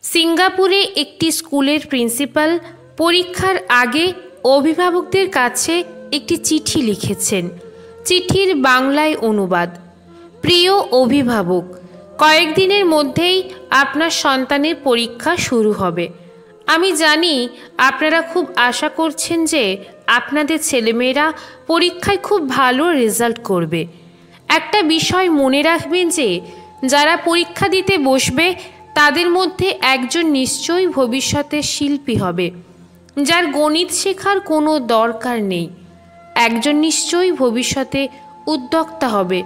সিঙ্গাপুরে একটি স্কুলের প্রিন্সিপাল পরীক্ষার আগে অভিভাবকদের কাছে একটি চিঠি লিখেছেন। চিঠির বাংলায় অনুবাদ: প্রিয় অভিভাবক, কয়েকদিনের মধ্যেই আপনার সন্তানের পরীক্ষা শুরু হবে। আমি জানি আপনারা খুব আশা করছেন যে আপনাদের ছেলেমেয়েরা পরীক্ষায় খুব ভালো রেজাল্ট করবে। একটা বিষয় মনে রাখবেন যে যারা পরীক্ষা দিতে বসবে তাদের মধ্যে একজন নিশ্চয়ই ভবিষ্যতে শিল্পী হবে, যার গণিত শেখার কোনো দরকার নেই। একজন নিশ্চয়ই ভবিষ্যতে উদ্যোক্তা হবে,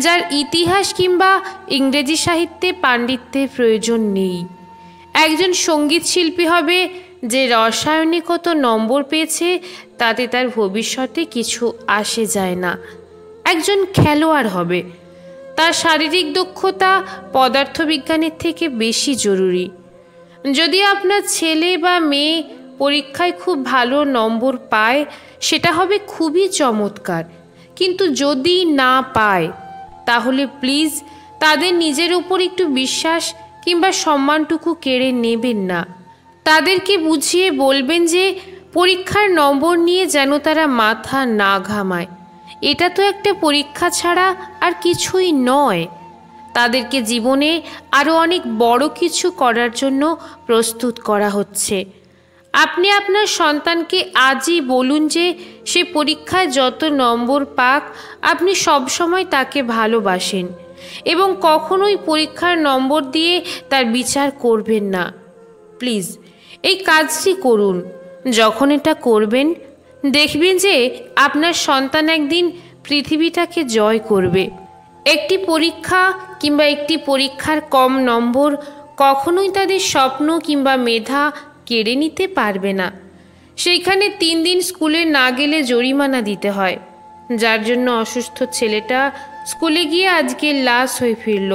যার ইতিহাস কিংবা ইংরেজি সাহিত্যে পাণ্ডিত্যের প্রয়োজন নেই। একজন সঙ্গীত শিল্পী হবে, যে রসায়নে কত নম্বর পেয়েছে তাতে তার ভবিষ্যতে কিছু আসে যায় না। একজন খেলোয়াড় হবে, তার শারীরিক দক্ষতা পদার্থবিজ্ঞানের থেকে বেশি জরুরি। যদি আপনার ছেলে বা মেয়ে পরীক্ষায় খুব ভালো নম্বর পায় সেটা হবে খুবই চমৎকার, কিন্তু যদি না পায় তাহলে প্লিজ তাদের নিজের উপর একটু বিশ্বাস কিংবা সম্মানটুকু কেড়ে নেবেন না। তাদেরকে বুঝিয়ে বলবেন যে পরীক্ষার নম্বর নিয়ে যেন তারা মাথা না ঘামায়। এটা তো একটা পরীক্ষা ছাড়া আর কিছুই নয়। তাদেরকে জীবনে আরও অনেক বড় কিছু করার জন্য প্রস্তুত করা হচ্ছে। আপনি আপনার সন্তানকে আজই বলুন যে সে পরীক্ষায় যত নম্বর পাক আপনি সবসময় তাকে ভালোবাসেন এবং কখনোই পরীক্ষার নম্বর দিয়ে তার বিচার করবেন না। প্লিজ এই কাজটি করুন। যখন এটা করবেন দেখবেন যে আপনার সন্তান একদিন পৃথিবীটাকে জয় করবে। একটি পরীক্ষা কিংবা একটি পরীক্ষার কম নম্বর কখনোই তাদের স্বপ্ন কিংবা মেধা কেড়ে নিতে পারবে না। সেইখানে 3 দিন স্কুলে না গেলে জরিমানা দিতে হয়, যার জন্য অসুস্থ ছেলেটা স্কুলে গিয়ে আজকে লাশ হয়ে ফিরল।